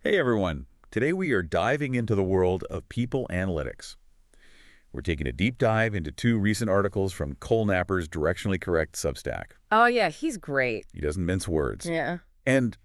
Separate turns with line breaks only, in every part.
Hey everyone! Today we are diving into the world of people analytics. We're taking a deep dive into two recent articles from Cole Napper's Directionally Correct Substack.
Oh, yeah, he's great.
He doesn't mince words.
Yeah,
And,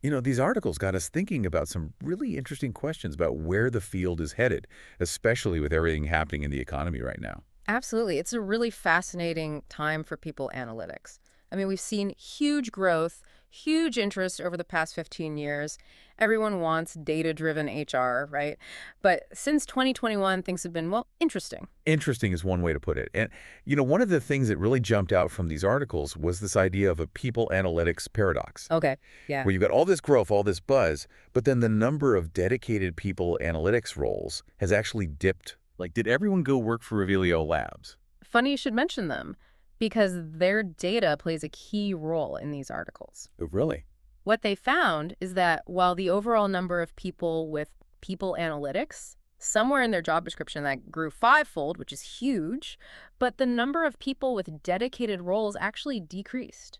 these articles got us thinking about some really interesting questions about where the field is headed, especially with everything happening in the economy right now.
absolutely. It's a really fascinating time for people analytics. I mean, we've seen huge growth, huge interest over the past 15 years. Everyone wants data-driven HR, right? But since 2021, things have been, well, interesting.
Interesting is one way to put it. And, one of the things that really jumped out from these articles was this idea of a people analytics paradox,
Okay, yeah.
where you've got all this growth, all this buzz, but then the number of dedicated people analytics roles has actually dipped. Like, did everyone go work for Revelio Labs?
Funny you should mention them, because their data plays a key role in these articles.
Oh, really?
What they found is that while the overall number of people with people analytics, somewhere in their job description that grew fivefold, which is huge, but the number of people with dedicated roles actually decreased.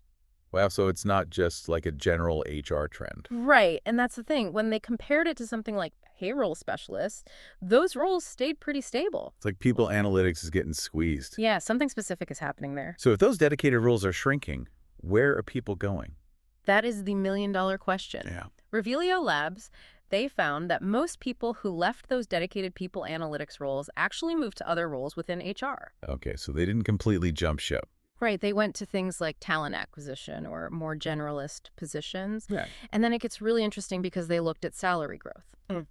Wow, so it's not just like a general HR trend.
Right, and that's the thing. When they compared it to something like payroll specialists, those roles stayed pretty stable.
It's like people analytics is getting squeezed.
Yeah, something specific is happening there.
So if those dedicated roles are shrinking, where are people going?
That is the million-dollar question.
Yeah.
Revelio Labs, they found that most people who left those dedicated people analytics roles actually moved to other roles within HR.
Okay, so they didn't completely jump ship.
Right, they went to things like talent acquisition or more generalist positions.
Yeah.
And then it gets really interesting because they looked at salary growth.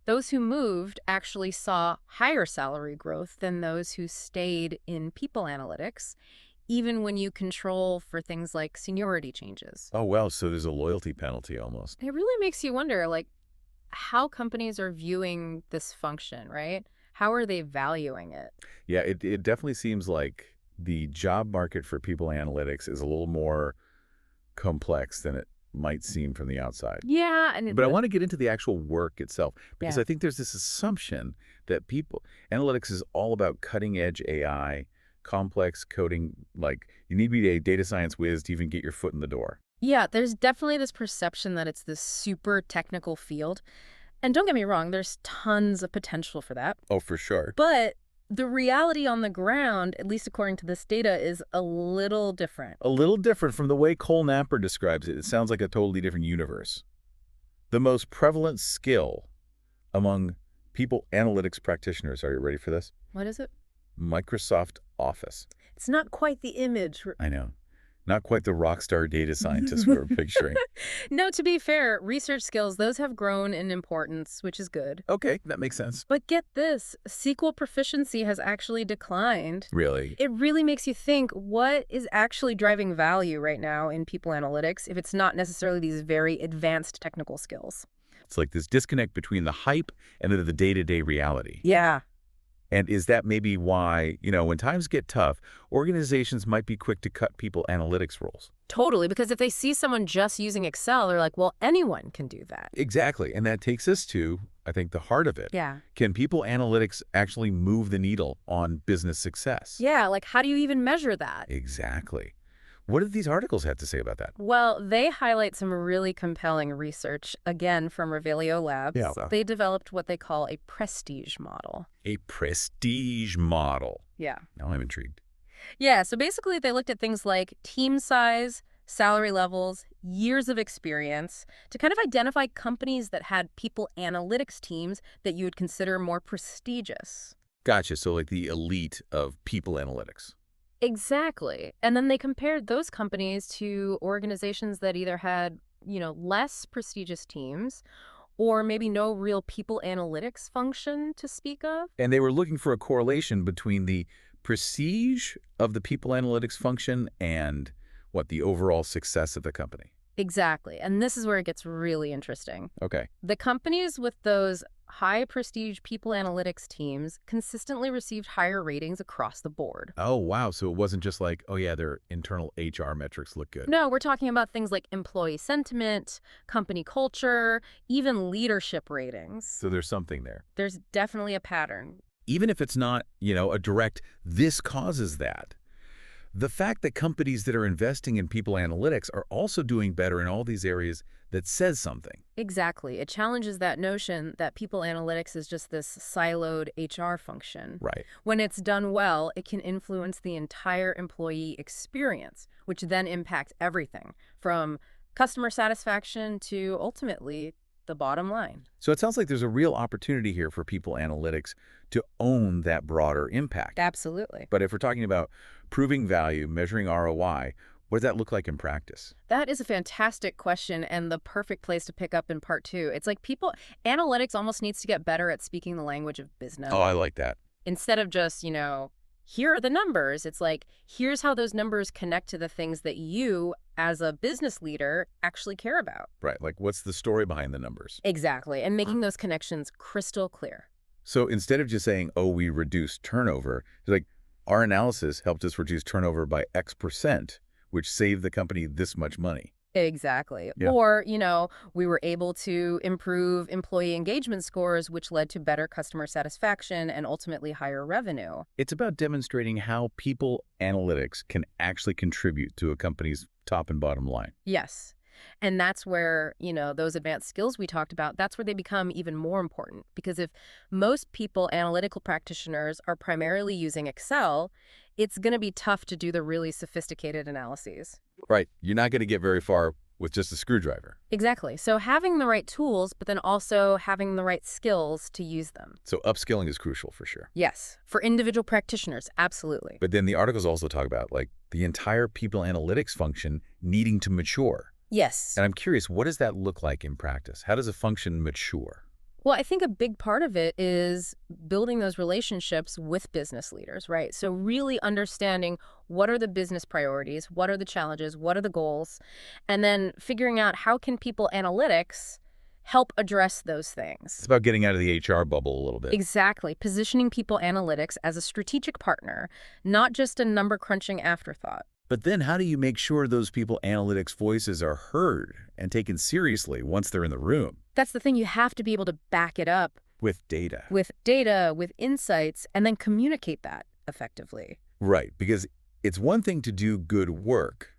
Those who moved actually saw higher salary growth than those who stayed in people analytics, even when you control for things like seniority changes.
Oh, well, so there's a loyalty penalty almost.
It really makes you wonder, like, how companies are viewing this function, right? How are they valuing it?
Yeah, it definitely seems like the job market for people analytics is a little more complex than it might seem from the outside.
Yeah, and
But I want to get into the actual work itself because
yeah.
I think there's this assumption that people analytics is all about cutting edge AI, complex coding. Like you need to be a data science whiz to even get your foot in the door.
Yeah, there's definitely this perception that it's this super technical field. And don't get me wrong, there's tons of potential for that.
Oh, for sure.
But the reality on the ground, at least according to this data, is a little different.
A little different from the way Cole Napper describes it. It sounds like a totally different universe. The most prevalent skill among people analytics practitioners, are you ready for this?
What is it?
Microsoft Office.
It's not quite the image.
I know. Not quite the rock star data scientist we were picturing.
No, to be fair, research skills, those have grown in importance, which is good.
Okay, that makes sense.
But get this, SQL proficiency has actually declined.
Really?
It really makes you think, what is actually driving value right now in people analytics if it's not necessarily these very advanced technical skills?
It's like this disconnect between the hype and then the day-to-day reality.
Yeah.
And is that maybe why, when times get tough, organizations might be quick to cut people analytics roles?
Totally, because if they see someone just using Excel, they're like, well, anyone can do that.
Exactly. And that takes us to, I think, the heart of it.
Yeah.
Can people analytics actually move the needle on business success?
Yeah, like how do you even measure that?
Exactly. What did these articles have to say about that?
Well, they highlight some really compelling research, again, from Revelio Labs.
Yeah.
They developed what they call a prestige model.
A prestige model.
Yeah.
Now I'm intrigued.
Yeah, so basically they looked at things like team size, salary levels, years of experience to kind of identify companies that had people analytics teams that you would consider more prestigious.
Gotcha. So like the elite of people analytics.
Exactly. And then they compared those companies to organizations that either had, less prestigious teams or maybe no real people analytics function to speak of.
And they were looking for a correlation between the prestige of the people analytics function and the overall success of the company.
Exactly. And this is where it gets really interesting.
Okay.
The companies with those high prestige people analytics teams consistently received higher ratings across the board.
Oh, wow. So it wasn't just like, oh, yeah, their internal HR metrics look good.
No, we're talking about things like employee sentiment, company culture, even leadership ratings.
So there's something there.
There's definitely a pattern.
Even if it's not, a direct, this causes that. The fact that companies that are investing in people analytics are also doing better in all these areas that says something.
Exactly. It challenges that notion that people analytics is just this siloed HR function.
Right.
When it's done well, it can influence the entire employee experience, which then impacts everything from customer satisfaction to ultimately the bottom line.
So it sounds like there's a real opportunity here for people analytics to own that broader impact.
Absolutely.
But if we're talking about proving value, measuring ROI, what does that look like in practice?
That is a fantastic question and the perfect place to pick up in part two. It's like analytics almost needs to get better at speaking the language of business.
Oh, I like that.
Instead of just, here are the numbers. It's like, here's how those numbers connect to the things that you, as a business leader, actually care about.
Right. Like, what's the story behind the numbers?
Exactly. And making those connections crystal clear.
So instead of just saying, oh, we reduced turnover, it's like, our analysis helped us reduce turnover by X%, which saved the company this much money.
Exactly.
Yeah.
Or, we were able to improve employee engagement scores, which led to better customer satisfaction and ultimately higher revenue.
It's about demonstrating how people analytics can actually contribute to a company's top and bottom line.
Yes. And that's where, those advanced skills we talked about, that's where they become even more important. Because if most people analytical practitioners are primarily using Excel, it's going to be tough to do the really sophisticated analyses.
Right. You're not going to get very far with just a screwdriver.
Exactly. So having the right tools, but then also having the right skills to use them.
So upskilling is crucial for sure.
Yes. For individual practitioners, absolutely.
But then the articles also talk about like the entire people analytics function needing to mature.
Yes.
And I'm curious, what does that look like in practice? How does a function mature?
Well, I think a big part of it is building those relationships with business leaders, right? So really understanding what are the business priorities, what are the challenges, what are the goals, and then figuring out how can people analytics help address those things.
It's about getting out of the HR bubble a little bit.
Exactly. Positioning people analytics as a strategic partner, not just a number crunching afterthought.
But then how do you make sure those people analytics voices are heard and taken seriously once they're in the room?
That's the thing. You have to be able to back it up
With data.
with insights, and then communicate that effectively.
Right, because it's one thing to do good work,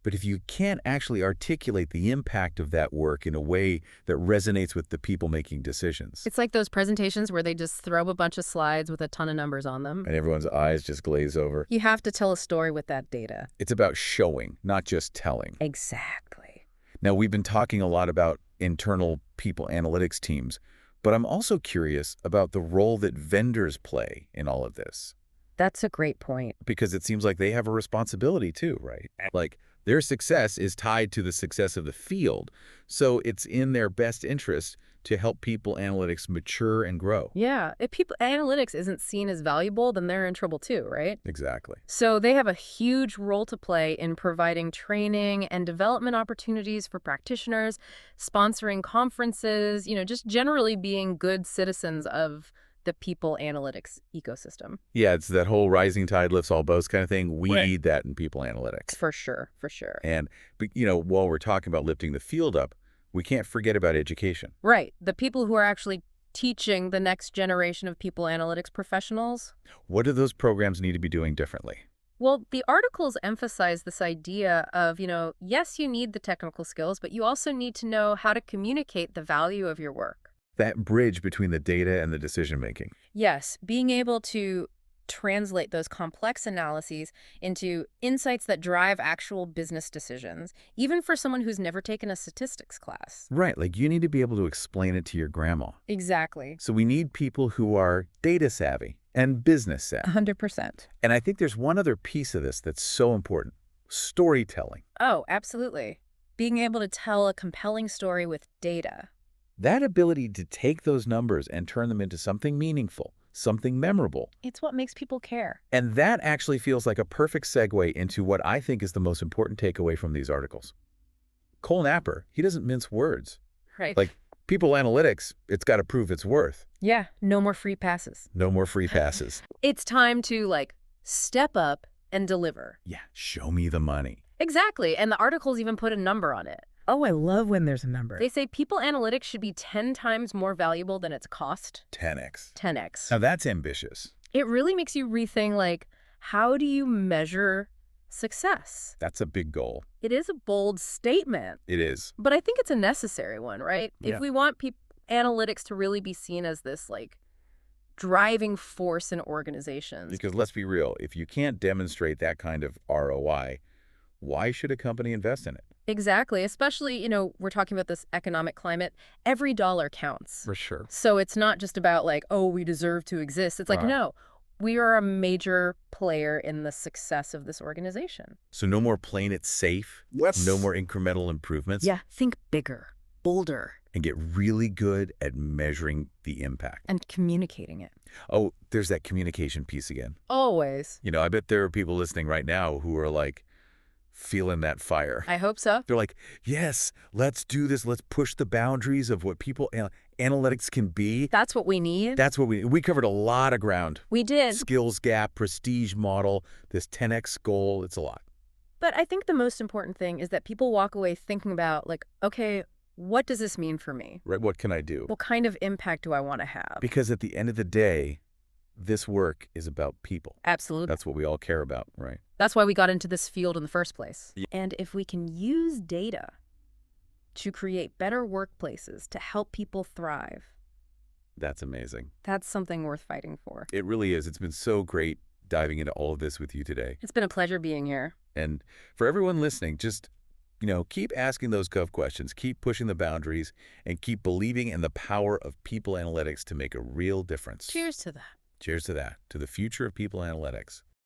but if you can't actually articulate the impact of that work in a way that resonates with the people making decisions.
It's like those presentations where they just throw a bunch of slides with a ton of numbers on them.
And everyone's eyes just glaze over.
You have to tell a story with that data.
It's about showing, not just telling.
Exactly.
Now, we've been talking a lot about internal people analytics teams, but I'm also curious about the role that vendors play in all of this.
That's a great point.
Because it seems like they have a responsibility too, right? Like their success is tied to the success of the field. So it's in their best interest to help people analytics mature and grow.
Yeah. If people analytics isn't seen as valuable, then they're in trouble too, right?
Exactly.
So they have a huge role to play in providing training and development opportunities for practitioners, sponsoring conferences, just generally being good citizens of the people analytics ecosystem.
Yeah, it's that whole rising tide lifts all boats kind of thing. We
Right.
need that in people analytics.
For sure, for sure.
And, but, while we're talking about lifting the field up, we can't forget about education.
Right. The people who are actually teaching the next generation of people analytics professionals.
What do those programs need to be doing differently?
Well, the articles emphasize this idea of, yes, you need the technical skills, but you also need to know how to communicate the value of your work.
That bridge between the data and the decision-making.
Yes, being able to translate those complex analyses into insights that drive actual business decisions, even for someone who's never taken a statistics class.
Right, like you need to be able to explain it to your grandma.
Exactly.
So we need people who are data savvy and business savvy.
100%.
And I think there's one other piece of this that's so important. Storytelling.
Oh, absolutely. Being able to tell a compelling story with data.
That ability to take those numbers and turn them into something meaningful, something memorable.
It's what makes people care.
And that actually feels like a perfect segue into what I think is the most important takeaway from these articles. Cole Napper, he doesn't mince words.
Right.
Like, people analytics, it's got to prove its worth.
Yeah, no more free passes.
No more free passes.
It's time to, step up and deliver.
Yeah, show me the money.
Exactly. And the articles even put a number on it.
Oh, I love when there's a number.
They say people analytics should be 10 times more valuable than its cost.
10x.
10x.
Now that's ambitious.
It really makes you rethink, How do you measure success?
That's a big goal.
It is a bold statement,
It is.
but I think it's a necessary one, right?
Yeah.
If we want analytics to really be seen as this, like, driving force in organizations.
Because let's be real, if you can't demonstrate that kind of ROI, why should a company invest in it?
Exactly. Especially, we're talking about this economic climate. Every dollar counts.
For sure.
So it's not just about like, oh, we deserve to exist. It's like, no, we are a major player in the success of this organization.
So no more playing it safe, no more incremental improvements.
Yeah, think bigger, bolder.
And get really good at measuring the impact.
And communicating it.
Oh, there's that communication piece again.
Always.
I bet there are people listening right now who are like feeling that fire.
I hope so.
They're like, yes, let's do this. Let's push the boundaries of what people analytics can be.
That's what we need.
That's what we covered a lot of ground.
We did.
Skills gap, prestige model, this 10x goal. It's a lot.
But I think the most important thing is that people walk away thinking about like, okay, what does this mean for me?
Right. What can I do?
What kind of impact do I want to have?
Because at the end of the day, this work is about people.
Absolutely.
That's what we all care about, right?
That's why we got into this field in the first place.
Yeah.
And if we can use data to create better workplaces to help people thrive,
that's amazing.
that's something worth fighting for.
It really is. It's been so great diving into all of this with you today.
It's been a pleasure being here.
And for everyone listening, just keep asking those tough questions, keep pushing the boundaries, and keep believing in the power of people analytics to make a real difference.
Cheers to that.
Cheers to that, to the future of people analytics.